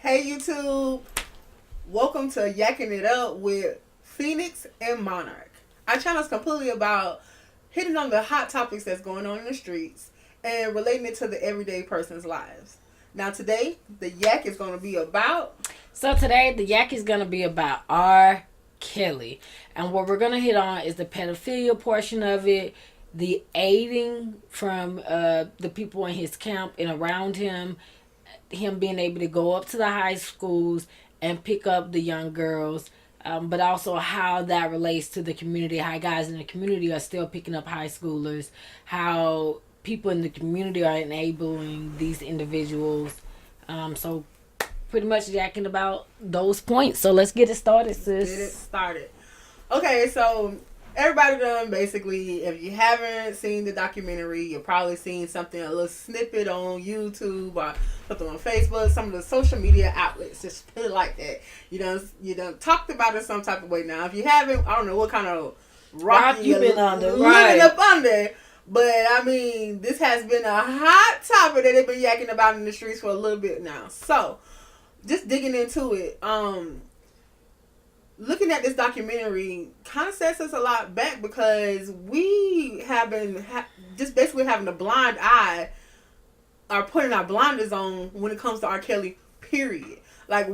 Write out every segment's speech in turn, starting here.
Hey YouTube, welcome to Yakking It Up with Phoenix and Monarch. Our channel is completely about hitting on the hot topics that's going on in the streets and relating it to the everyday person's lives. Now today, the yak is going to be about... So today, the yak is going to be about R. Kelly. And what we're going to hit on is the pedophilia portion of it, the aiding from the people in his camp and around him being able to go up to the high schools and pick up the young girls, but also how that relates to the community, how guys in the community are still picking up high schoolers, how people in the community are enabling these individuals. So pretty much jacking about those points. So let's get it started, sis. Get it started. Okay, so everybody done basically, if you haven't seen the documentary, you've probably seen something, a little snippet on YouTube or something on Facebook, some of the social media outlets, just put it like that. You done talked about it some type of way. Now, if you haven't, I don't know what kind of rock you've been under, living up under. But, I mean, this has been a hot topic that they've been yakking about in the streets for a little bit now. So, just digging into it, looking at this documentary kind of sets us a lot back because we have been just basically having a blind eye or putting our blinders on when it comes to R. Kelly, period. Like,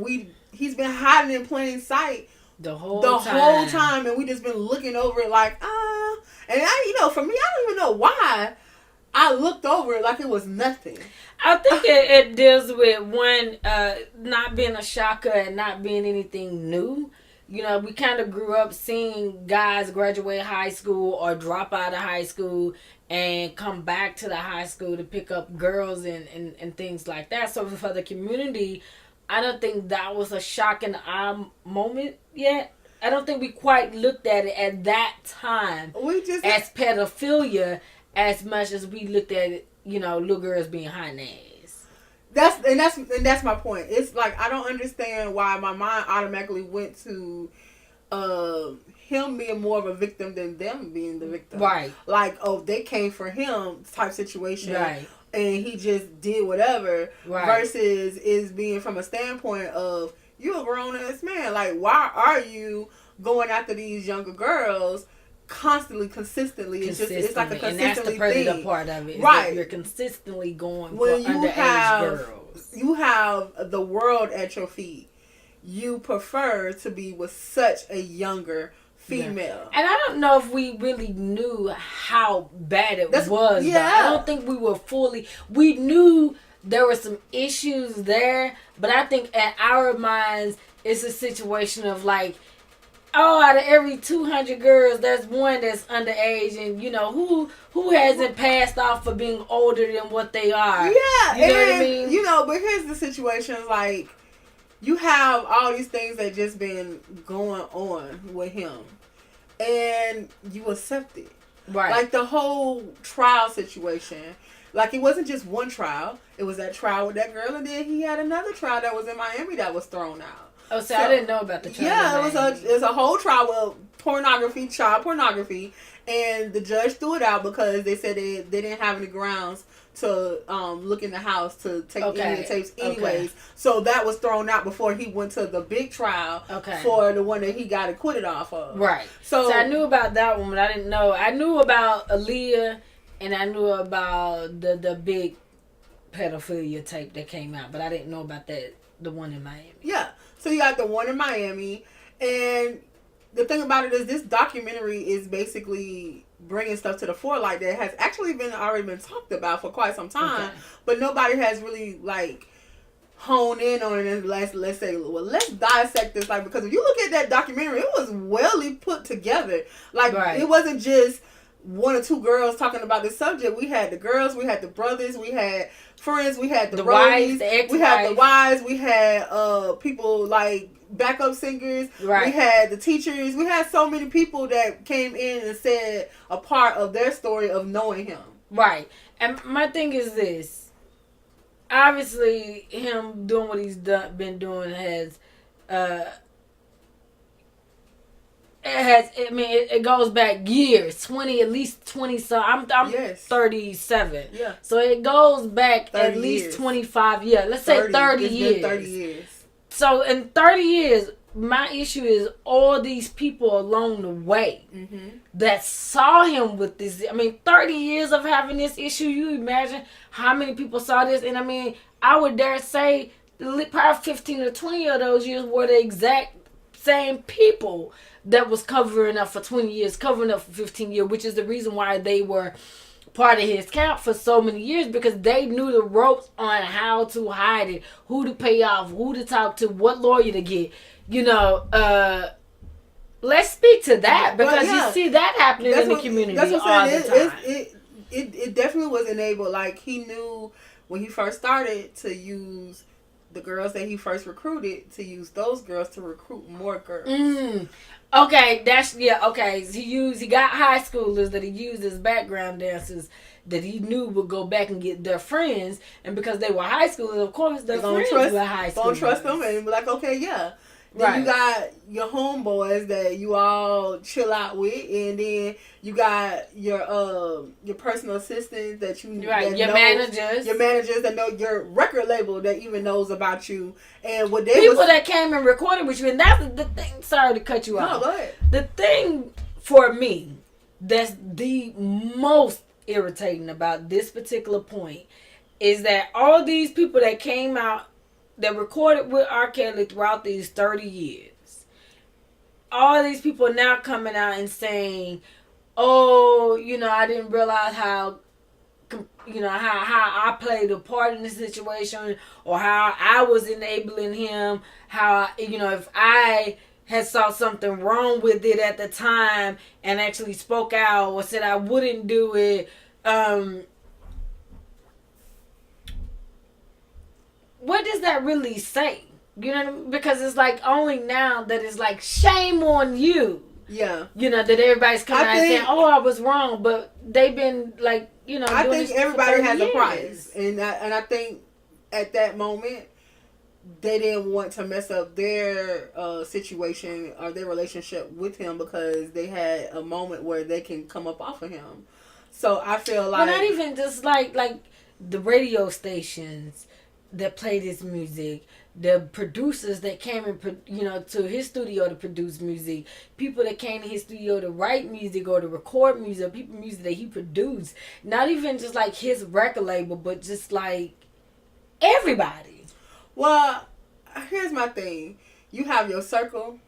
he's been hiding in plain sight the whole time, and we just been looking over it like, and for me, I don't even know why I looked over it like it was nothing. I think it deals with one, not being a shocker and not being anything new. You know, we kind of grew up seeing guys graduate high school or drop out of high school and come back to the high school to pick up girls and things like that. So for the community, I don't think that was a shock and eye moment yet. I don't think we quite looked at it at that time as pedophilia as much as we looked at it, little girls being high names. That's my point. It's like I don't understand why my mind automatically went to him being more of a victim than them being the victim. Right. Like, they came for him type situation. Right. And he just did whatever. Right. Versus is being from a standpoint of, you're a grown ass man. Like, why are you going after these younger girls consistently? It's like a consistently and that's the predator part of it. Right. You're consistently going when for underage girls. You have the world at your feet. You prefer to be with such a younger female. Yeah. And I don't know if we really knew how bad it was. Yeah. I don't think we were we knew there were some issues there, but I think at our minds, it's a situation of like, out of every 200 girls, there's one that's underage, and who hasn't passed off for being older than what they are. Yeah, you know what I mean. But here's the situation: like, you have all these things that just been going on with him, and you accept it. Right. Like the whole trial situation. Like, it wasn't just one trial; it was that trial with that girl, and then he had another trial that was in Miami that was thrown out. Oh, so I didn't know about the trial. Yeah, it was a whole trial with child pornography, and the judge threw it out because they said they didn't have any grounds to look in the house to take any of the tapes anyways. Okay. So that was thrown out before he went to the big trial for the one that he got acquitted off of. Right. So I knew about that one, but I didn't know. I knew about Aaliyah, and I knew about the big pedophilia tape that came out, but I didn't know about the one in Miami. Yeah. So you got the one in Miami, and the thing about it is this documentary is basically bringing stuff to the forelight that has actually already been talked about for quite some time, but nobody has really honed in on it. And let's say, well, let's dissect this, because if you look at that documentary, it was well put together. It wasn't just one or two girls talking about this subject. We had the girls, we had the brothers, we had friends, we had the wives, we had the wives, we had people like backup singers, we had the teachers, we had so many people that came in and said a part of their story of knowing him. Right. And my thing is this: obviously, him doing what he's been doing has it goes back years, at least 20. So I'm 37. Yeah. So it goes back at least years. 25 years. Let's say 30 years. Been 30 years. So in 30 years, my issue is all these people along the way that saw him with this. I mean, 30 years of having this issue. You imagine how many people saw this? And I mean, I would dare say probably 15 or 20 of those years were the exact same people that was covering up for 20 years, covering up for 15 years, which is the reason why they were part of his camp for so many years, because they knew the ropes on how to hide it, who to pay off, who to talk to, what lawyer to get. You know, let's speak to that, because you see that happening in the community all the time. It definitely was enabled. Like, he knew when he first started to use the girls that he first recruited, to use those girls to recruit more girls. Okay, okay. He got high schoolers that he used as background dancers that he knew would go back and get their friends, and because they were high schoolers, of course, their friends were high schoolers. Don't trust them and be like, okay, yeah. Then you got your homeboys that you all chill out with, and then you got your personal assistants that you managers that know your record label that even knows about you, and what they that came and recorded with you. And that's the thing. Sorry to cut you off. No, go ahead. The thing for me that's the most irritating about this particular point is that all these people that came out that recorded with R. Kelly throughout these 30 years, all these people are now coming out and saying, oh, I didn't realize how I played a part in the situation, or how I was enabling him, how, if I had saw something wrong with it at the time and actually spoke out or said I wouldn't do it. What does that really say? You know what I mean? Because it's like only now that it's like, shame on you. Yeah. That everybody's coming out and saying, oh, I was wrong. But they've been like, I think everybody has years. a price. And I think at that moment, they didn't want to mess up their situation or their relationship with him, because they had a moment where they can come up off of him. So I feel like... But not even just like the radio stations that played his music, the producers that came and to his studio to produce music, people that came to his studio to write music or to record music, music that he produced. Not even just like his record label, but just like everybody. Well, here's my thing. You have your circle,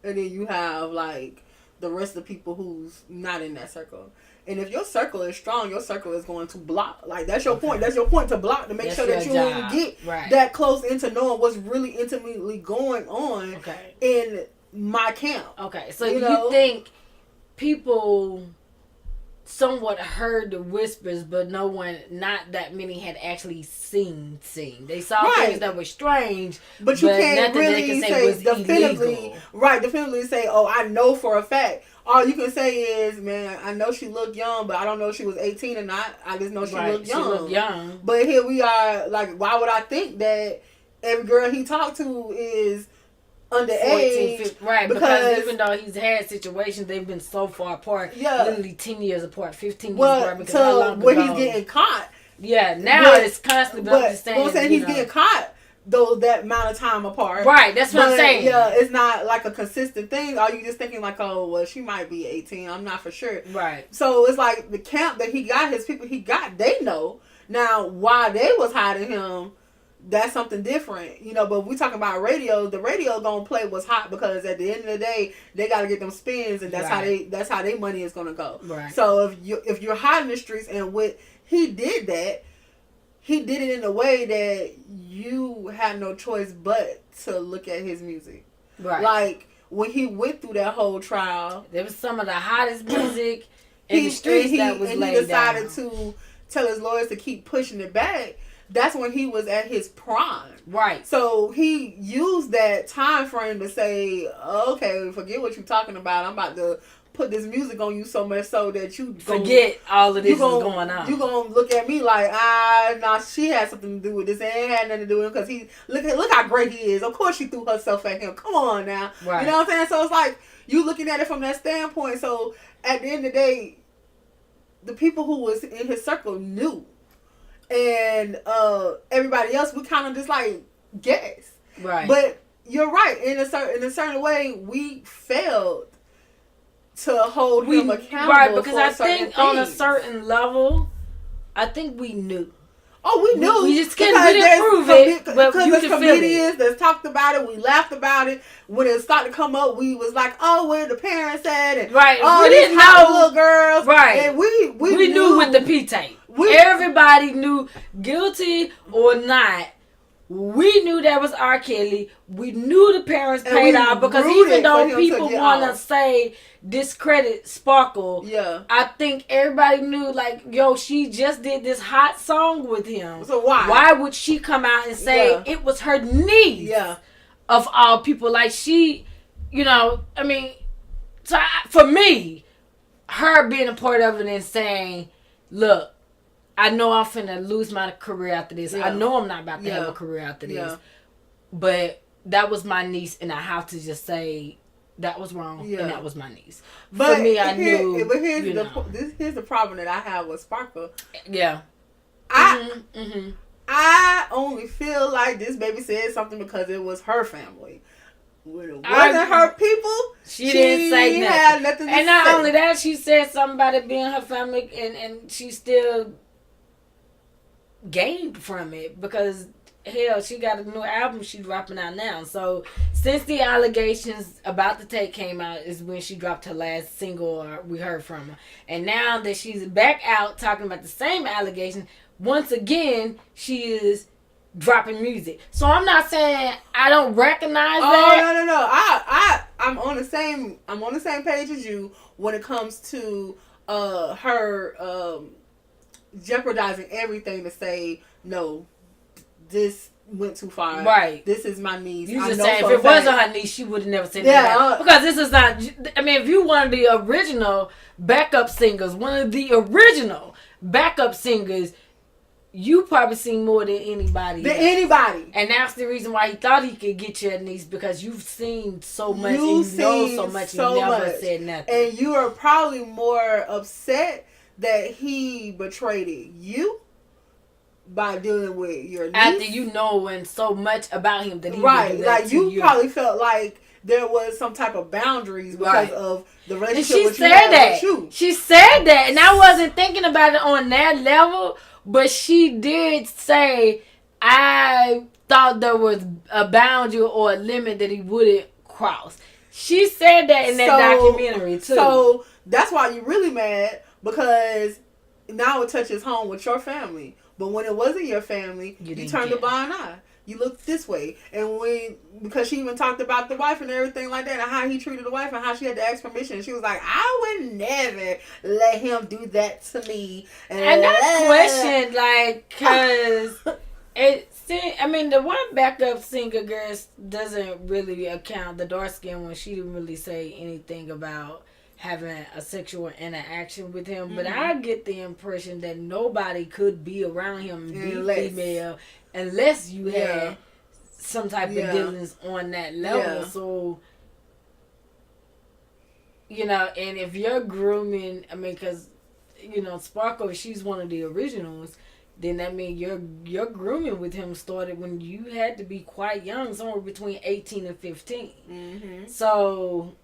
and then you have like the rest of the people who's not in that circle. And if your circle is strong, your circle is going to block. Like, that's your point. That's your point, to block, to make sure that you don't get that close into knowing what's really intimately going on in my camp. Okay, so you think people somewhat heard the whispers, but not that many had actually seen. They saw things that were strange, but you can't really say definitively say, oh, I know for a fact. All you can say is, man, I know she looked young, but I don't know if she was 18 or not. I just know she looked young. She looked young. But here we are, like, why would I think that every girl he talked to is underage? 14, right, because even though he's had situations, they've been so far apart, literally 10 years apart, 15 years apart. Because how long where he's getting caught. Yeah, now it's constantly, but I'm saying, saying he's getting caught. Though that amount of time apart. Right, that's what I'm saying. Yeah, it's not like a consistent thing. Are you just thinking like, oh, well, she might be 18. I'm not for sure. Right. So it's like the camp that he got, his people he got, they know. Now, why they was hiding him, that's something different. But we talking about radio. The radio gonna play what's hot, because at the end of the day, they gotta get them spins, and that's how their money is gonna go. Right. So if you're hot in the streets, and he did that, he did it in a way that you had no choice but to look at his music. Right. Like, when he went through that whole trial, there was some of the hottest music in the streets that was laid down. He decided to tell his lawyers to keep pushing it back. That's when he was at his prime. Right. So he used that time frame to say, okay, forget what you're talking about. I'm about to put this music on you so much so that you forget all of this is going on. You gonna look at me like, nah, she had something to do with this. It ain't had nothing to do with him, because he look how great he is. Of course she threw herself at him. Come on now. Right. You know what I'm saying? So it's like you looking at it from that standpoint. So at the end of the day, the people who was in his circle knew. And everybody else, we kind of just like guess. Right. But you're right. In a certain way, we failed to hold him accountable. Right, because I think things. on a certain level, I think we knew. Oh, we knew. We just couldn't prove it, but because you there's can feel comedians that talked about it. We laughed about it. When it started to come up, we was like, "Oh, where the parents at?" And, right. Oh, we didn't know little girls. Right. And we knew with the P tape. Everybody knew, guilty or not. We knew that was R. Kelly. We knew the parents paid out because even though people want to say discredit Sparkle, I think everybody knew, like, yo, she just did this hot song with him. So why? Why would she come out and say it was her niece? Yeah. Of all people, like she, I mean, so for me, her being a part of it and saying, look, I know I'm finna lose my career after this. I know I'm not about to have a career after this. But that was my niece, and I have to just say that was wrong, and that was my niece. But for me, I knew. But here's the problem that I have with Sparkle. Yeah. I only feel like this baby said something because it was her family. When it wasn't her people, she didn't say nothing. Had nothing to and not say. only that, she said something about it being her family, and she still gained from it because hell, she got a new album she's dropping out now. So since the allegations about the tape came out is when she dropped her last single, or we heard from her. And now that she's back out talking about the same allegations, once again she is dropping music. So I'm not saying I don't recognize that. No. I'm on the same page as you when it comes to her jeopardizing everything to say no, this went too far. Right. This is my niece. You just saying if it wasn't her niece, she would have never said that. Because this is not. I mean, if you one of the original backup singers, you probably seen more than anybody. And that's the reason why he thought he could get your niece, because you've seen so much, and you know so much, and you never said nothing. And you are probably more upset that he betrayed you by dealing with your niece. After you knowing so much about him that he right, would do that like to you probably felt like there was some type of boundaries because of the relationship. And she said that. She said that, and I wasn't thinking about it on that level, but she did say, I thought there was a boundary or a limit that he wouldn't cross. She said that in that documentary too. So that's why you're really mad, because now it touches home with your family. But when it wasn't your family, you turned a blind eye. You looked this way. And because she even talked about the wife and everything like that, and how he treated the wife and how she had to ask permission. And she was like, I would never let him do that to me. And that question, like, because the one backup singer girl doesn't really account, the dark skin one, she didn't really say anything about having a sexual interaction with him. Mm-hmm. But I get the impression that nobody could be around him and be female unless you had some type of dealings on that level. Yeah. So, and if you're grooming, because, Sparkle, she's one of the originals, then that means your grooming with him started when you had to be quite young, somewhere between 18 and 15. Mm-hmm. So,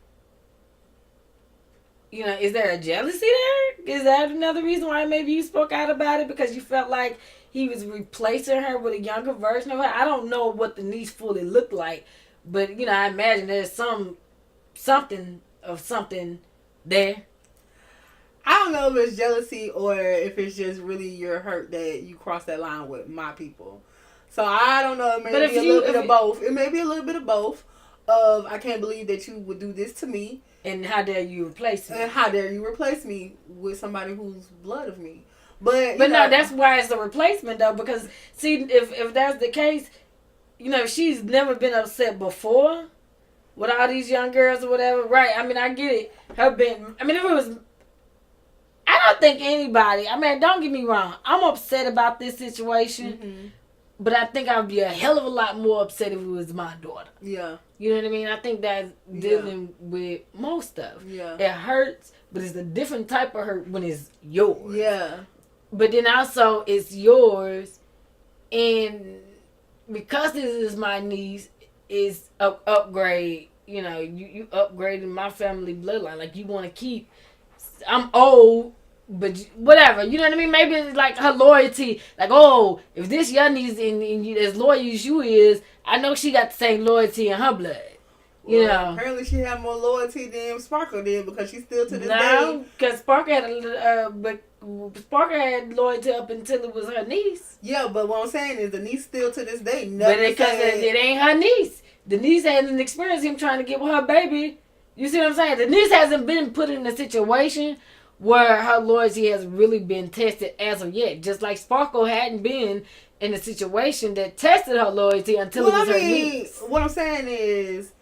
is there a jealousy there? Is that another reason why maybe you spoke out about it? Because you felt like he was replacing her with a younger version of her? I don't know what the niece fully looked like, but, I imagine there's something there. I don't know if it's jealousy or if it's just really you're hurt that you crossed that line with my people. So I don't know. It may be a little bit of both. It may be a little bit of both. I can't believe that you would do this to me. And how dare you replace me? And how dare you replace me with somebody who's blood of me? But no, that's why it's a replacement, though. Because, see, if that's the case, she's never been upset before with all these young girls or whatever. Right. I mean, I get it. If it was... I don't think anybody... don't get me wrong. I'm upset about this situation. Mm-hmm. But I think I'd be a hell of a lot more upset if it was my daughter. Yeah. You know what I mean? I think that's dealing with most stuff. Yeah. It hurts, but it's a different type of hurt when it's yours. Yeah. But then also, it's yours. And because this is my niece, is upgrade. You know, you upgrading my family bloodline. Like you want to keep. I'm old, but whatever. You know what I mean? Maybe it's like her loyalty. Like, oh, if this young is in you as loyal as you is, I know she got the same loyalty in her blood. You know. Apparently she had more loyalty than Sparkle did because she's still to this day. No, because Sparkle had loyalty up until it was her niece. Yeah, but what I'm saying is the niece still to this day. But because it ain't her niece. The niece hasn't experienced him trying to get with her baby. You see what I'm saying? The niece hasn't been put in a situation where her loyalty has really been tested as of yet. Just like Sparkle hadn't been in a situation that tested her loyalty until it was her niece. What I'm saying is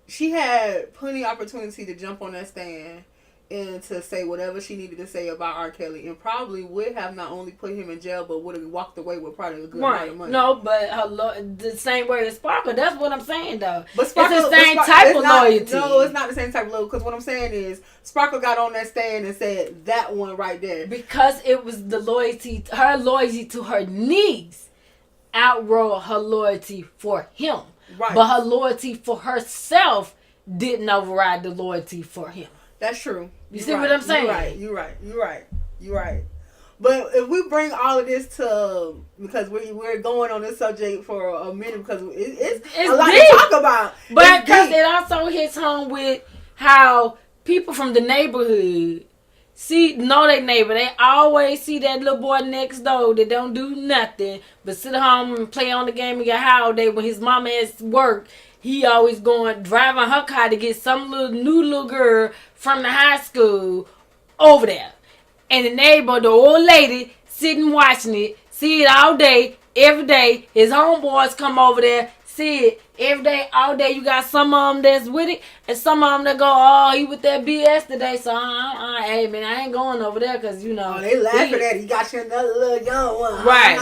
she had plenty of opportunity to jump on that stand and to say whatever she needed to say about R. Kelly, and probably would have not only put him in jail, but would have walked away with probably a good amount of money. No, but the same way as Sparkle. That's what I'm saying, though. But Sparkle, it's the same type of loyalty. No, it's not the same type of loyalty. Because what I'm saying is, Sparkle got on that stand and said that one right there. Because it was the loyalty, her loyalty to her niece outrode her loyalty for him. Right. But her loyalty for herself didn't override the loyalty for him. That's true. You see what I'm saying? You're right. But if we bring all of this to, because we're going on this subject for a minute because it's a lot deep to talk about. But because it also hits home with how people from the neighborhood know their neighbor. They always see that little boy next door that don't do nothing but sit home and play on the game and get high all day when his mama has work. He always driving her car to get some new little girl from the high school over there. And the neighbor, the old lady, sitting watching it, see it all day, every day. His homeboys come over there, see it every day, all day. You got some of them that's with it, and some of them that go, oh, he with that BS today, so hey, man, I ain't going over there because, you know. Oh, they laughing at it. You got you another little young one. Right.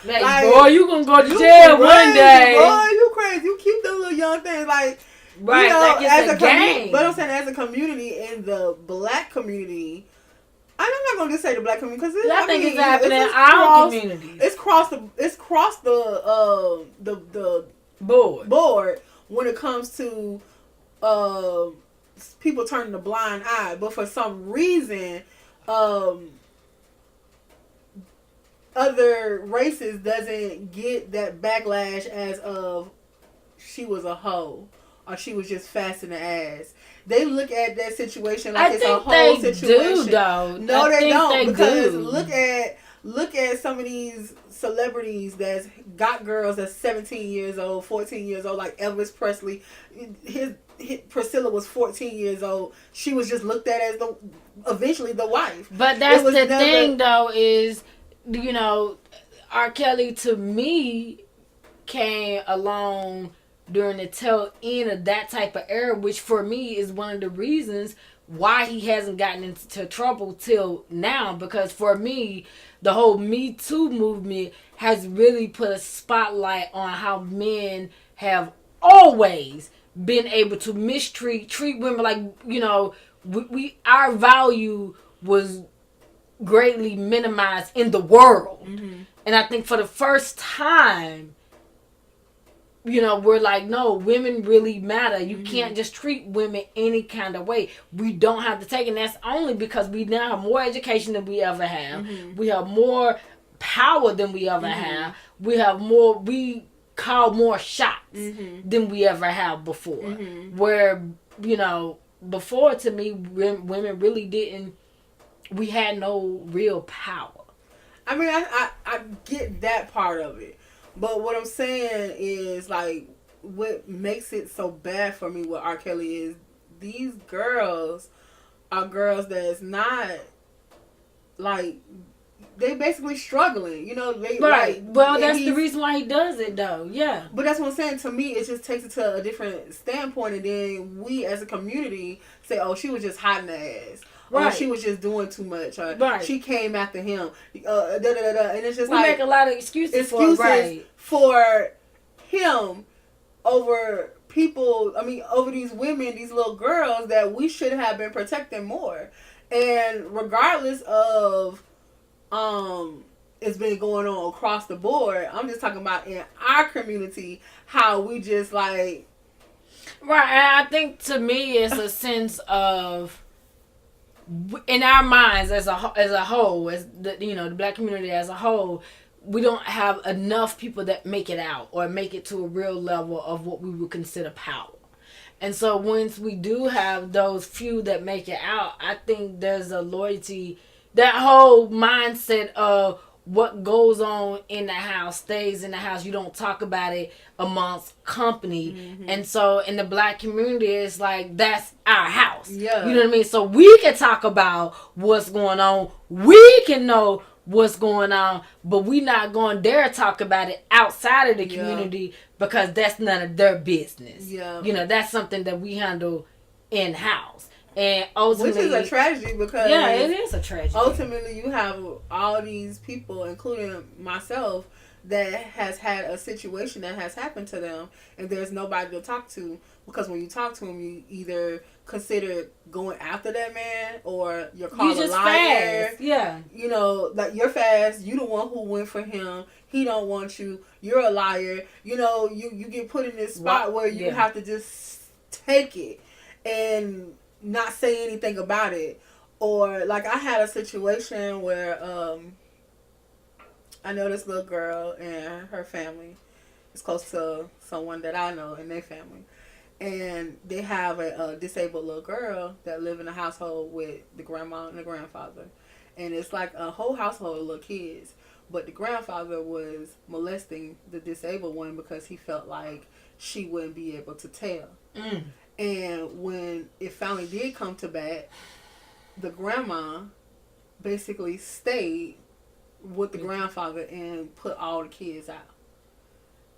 Like, boy, you going to go to jail one day. Boy, you crazy. You keep them little young things like, right, you know, like it's a game. But I'm saying as a community, in the black community, I'm not gonna just say the black community because I think it's happening in our community. It's crossed the board when it comes to people turning a blind eye. But for some reason, other races doesn't get that backlash as of she was a hoe or she was just fast in the ass. They look at that situation like it's a whole situation. Do, though. No, they don't. Because look at some of these celebrities that's got girls that's 17 years old, 14 years old, like Elvis Presley. Priscilla was 14 years old. She was just looked at as eventually the wife. But that's the thing, though, is, you know, R. Kelly to me came along during the tail end of that type of era, which for me is one of the reasons why he hasn't gotten into trouble till now. Because for me, the whole Me Too movement has really put a spotlight on how men have always been able to treat women like, you know, our value was greatly minimized in the world. Mm-hmm. And I think for the first time, you know, we're like, no, women really matter. You can't just treat women any kind of way. We don't have to take it. And that's only because we now have more education than we ever have. Mm-hmm. We have more power than we ever have. We call more shots than we ever have before. Mm-hmm. Where, you know, before to me, women really didn't, we had no real power. I mean, I get that part of it. But what I'm saying is, like, what makes it so bad for me with R. Kelly is these girls are girls that's not, like, they basically struggling, you know? They, right. Like, well, that's the reason why he does it, though. Yeah. But that's what I'm saying. To me, it just takes it to a different standpoint. And then we, as a community, say, oh, she was just hiding the ass. Right. Or she was just doing too much. Or right. She came after him. And it's just we make a lot of excuses for him over people. I mean, over these women, these little girls that we should have been protecting more. And regardless of it's been going on across the board. I'm just talking about in our community how we just like. Right, and I think to me it's a sense of, in our minds as a whole, as the the black community as a whole, we don't have enough people that make it out or make it to a real level of what we would consider power. And so once we do have those few that make it out, I think there's a loyalty, that whole mindset of what goes on in the house stays in the house. You don't talk about it amongst company. Mm-hmm. And so in the black community, it's like, that's our house. Yeah. You know what I mean? So we can talk about what's going on. We can know what's going on, but we not going to dare talk about it outside of the community because that's none of their business. Yeah. That's something that we handle in-house. And ultimately, which is a tragedy because it is a tragedy. Ultimately, you have all these people, including myself, that has had a situation that has happened to them, and there's nobody to talk to, because when you talk to them, you either consider going after that man or you're called a liar. Fast. Yeah, like you're fast. You the one who went for him. He don't want you. You're a liar. You get put in this spot where you have to just take it and not say anything about it. Or like I had a situation where I know this little girl and her family is close to someone that I know and their family, and they have a disabled little girl that live in a household with the grandma and the grandfather, and it's like a whole household of little kids, but the grandfather was molesting the disabled one because he felt like she wouldn't be able to tell. And when it finally did come to bat, the grandma basically stayed with the grandfather and put all the kids out.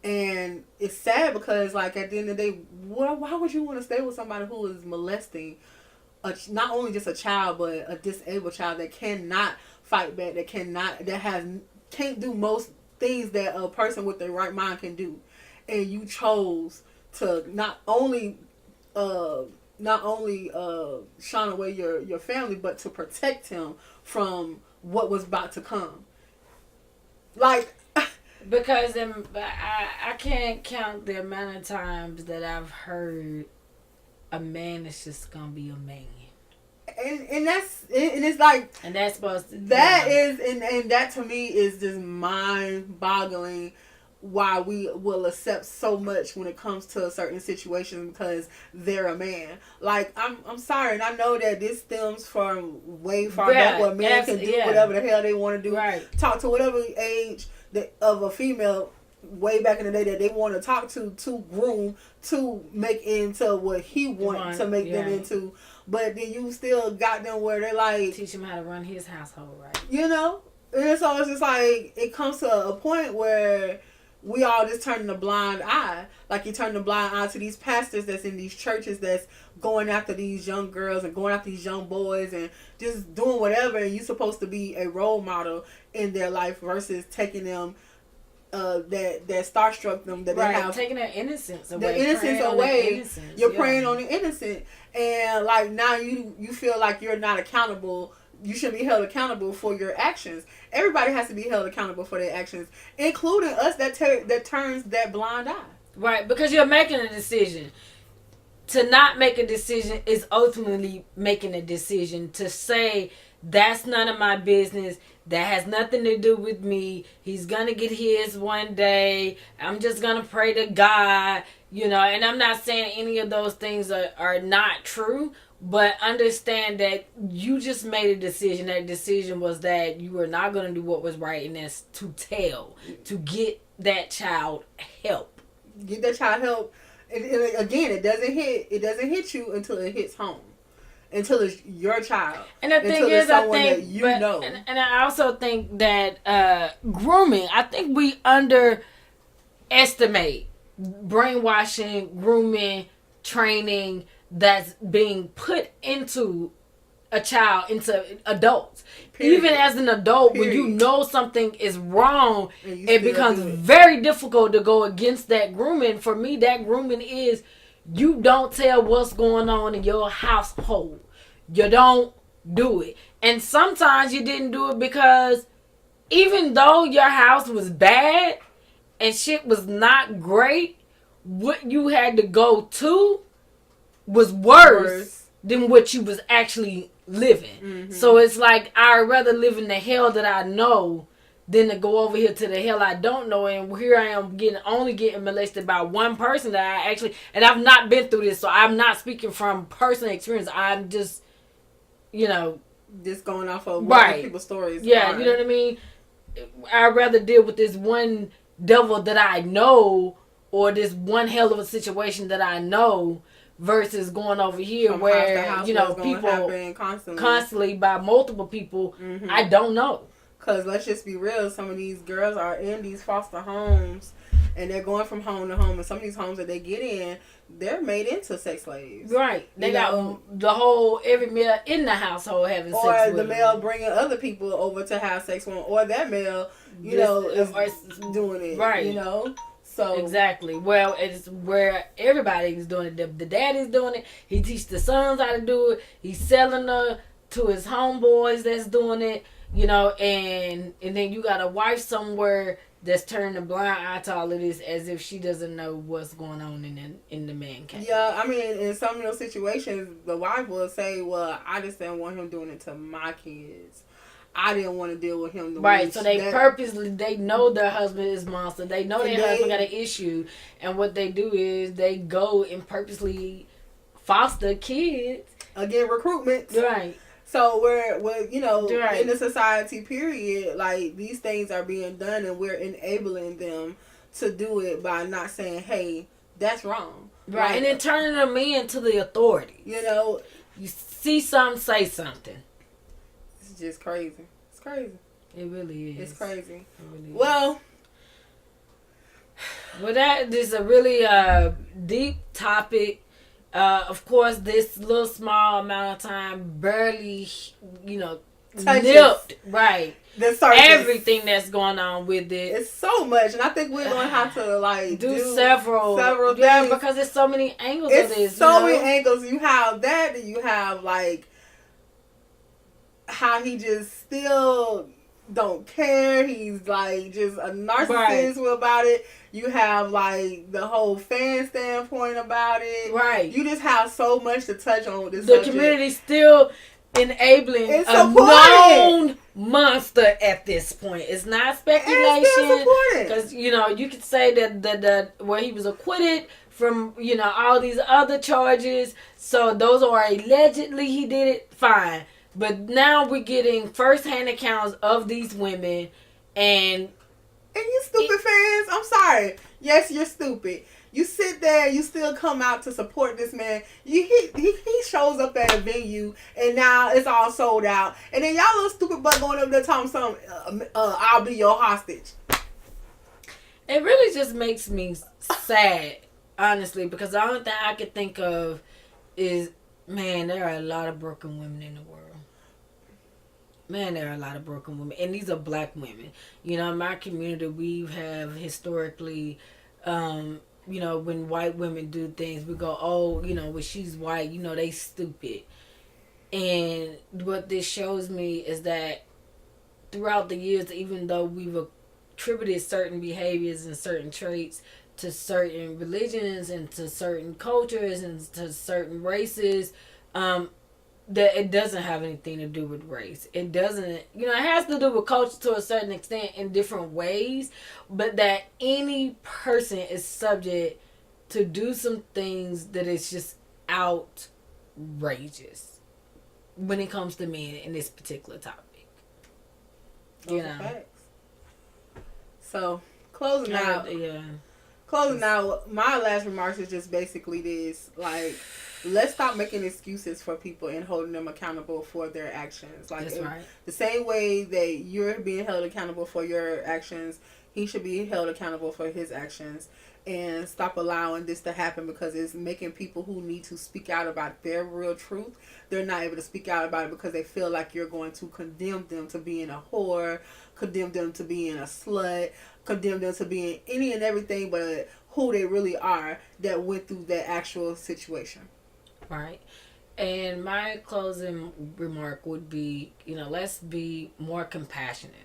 And it's sad because, like, at the end of the day, why would you want to stay with somebody who is molesting not only just a child, but a disabled child that cannot fight back, that can't do most things that a person with their right mind can do. And you chose to not only shun away your family, but to protect him from what was about to come. Like, because I can't count the amount of times that I've heard a man is just gonna be a man. And it's like, and that's supposed to, that is, and that to me is just mind boggling. Why we will accept so much when it comes to a certain situation because they're a man. Like, I'm sorry, and I know that this stems from way far back where men can do whatever the hell they want to do. Right. Talk to whatever age of a female way back in the day that they want to talk to groom, to make into what he wants to make them into. But then you still got them where they're like, teach him how to run his household, right? And so it's just like, it comes to a point where we all just turn a blind eye. Like, you turn a blind eye to these pastors that's in these churches that's going after these young girls and going after these young boys and just doing whatever. And you're supposed to be a role model in their life versus taking them, that starstruck them, that they have. Taking their innocence away. The innocence away. You're preying on the innocent. And, like, now you feel like you're not accountable. You should be held accountable for your actions. Everybody has to be held accountable for their actions, including us that turns that blind eye. Right, because you're making a decision. To not make a decision is ultimately making a decision to say, that's none of my business. That has nothing to do with me. He's going to get his one day. I'm just going to pray to God. And I'm not saying any of those things are not true. But understand that you just made a decision. That decision was that you were not going to do what was right, and that's to to get that child help. Get that child help. And again, it doesn't hit you until it hits home. Until it's your child. And the thing is, I think, and I also think that grooming, I think we underestimate brainwashing, grooming, training that's being put into a child, into adults. Period. Even as an adult, when you know something is wrong, it becomes very difficult to go against that grooming. For me, that grooming is, you don't tell what's going on in your household. You don't do it. And sometimes you didn't do it because even though your house was bad and shit was not great, what you had to go to was worse than what you was actually living. Mm-hmm. So it's like I'd rather live in the hell that I know than to go over here to the hell I don't know. And here I am only getting molested by one person that I actually, and I've not been through this, so I'm not speaking from personal experience. I'm just, just going off of what people's stories. Yeah, are. You know what I mean? I'd rather deal with this one devil that I know, or this one hell of a situation that I know, versus going over here from where house people constantly by multiple people I don't know. Because let's just be real, some of these girls are in these foster homes and they're going from home to home, and some of these homes that they get in, they're made into sex slaves. Right. They got the whole, every male in the household having sex with them. Or the male bringing other people over to have sex with them, or that male, is doing it. Right. So exactly. Well, it's where everybody is doing it. The daddy's doing it. He teaches the sons how to do it. He's selling her to his homeboys that's doing it. And then you got a wife somewhere that's turning a blind eye to all of this, as if she doesn't know what's going on in the man cave. Yeah, I mean, in some of those situations, the wife will say, "Well, I just didn't want him doing it to my kids. I didn't want to deal with him." So they know their husband is monster. They know their husband got an issue, and what they do is they go and purposely foster kids. Again, recruitment. Right. So we're in the society period, like these things are being done, and we're enabling them to do it by not saying, "Hey, that's wrong." Right, and then turning them in to the authorities. You see something, say something. It's just crazy. It's crazy. It really is. It's crazy. It really is. Well, that is a really deep topic. Of course, this little small amount of time barely, nipped everything that's going on with it. It's so much, and I think we're going to have to do several things. Yeah, because there's so many angles of this. So many angles. You have that, and you have how he just still don't care. He's just a narcissist about it. You have the whole fan standpoint about it. Right. You just have so much to touch on with this subject. Community still enabling a known monster at this point. It's not speculation. Because you could say that where he was acquitted from all these other charges. So those are allegedly he did it. Fine. But now we're getting first-hand accounts of these women, and you stupid fans, I'm sorry. Yes, you're stupid. You sit there, you still come out to support this man. He shows up at a venue, and now it's all sold out. And then y'all little stupid butt going up there talking something, I'll be your hostage. It really just makes me sad, honestly, because the only thing I could think of is, man, there are a lot of broken women in the world. Man, there are a lot of broken women, and these are black women. In my community, we have historically, when white women do things, we go, "Oh, when she's white, they stupid." And what this shows me is that throughout the years, even though we've attributed certain behaviors and certain traits to certain religions and to certain cultures and to certain races, that it doesn't have anything to do with race. It doesn't, it has to do with culture to a certain extent in different ways, but that any person is subject to do some things that is just outrageous when it comes to men in this particular topic. Facts. So, closing out, my last remarks is just basically this, let's stop making excuses for people and holding them accountable for their actions. That's right. The same way that you're being held accountable for your actions, he should be held accountable for his actions. And stop allowing this to happen, because it's making people who need to speak out about their real truth, they're not able to speak out about it because they feel like you're going to condemn them to being a whore, condemn them to being a slut, condemn them to being any and everything but who they really are that went through that actual situation. Right. And my closing remark would be, let's be more compassionate.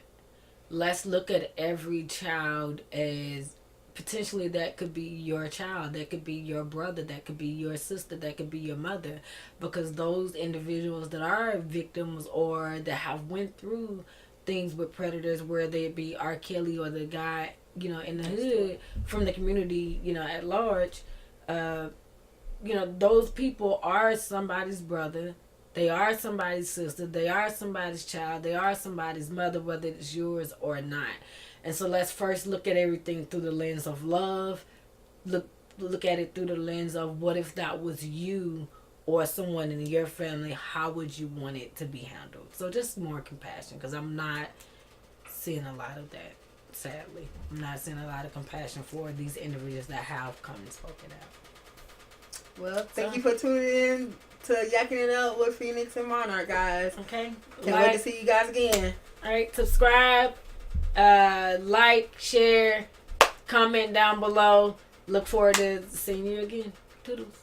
let's look at every child as potentially that could be your child, that could be your brother, that could be your sister, that could be your mother, because those individuals that are victims or that have went through things with predators, whether it be R. Kelly or the guy, in the hood from the community, at large, those people are somebody's brother. They are somebody's sister. They are somebody's child. They are somebody's mother, whether it's yours or not. And so let's first look at everything through the lens of love. Look at it through the lens of, what if that was you or someone in your family? How would you want it to be handled? So just more compassion, because I'm not seeing a lot of that. Sadly, I'm not seeing a lot of compassion for these individuals that have come and spoken out. Well, thank you for tuning in to Yakking It Up with Phoenix and Monarch, guys. Okay. Can't wait to see you guys again. All right, subscribe, like, share, comment down below. Look forward to seeing you again. Toodles.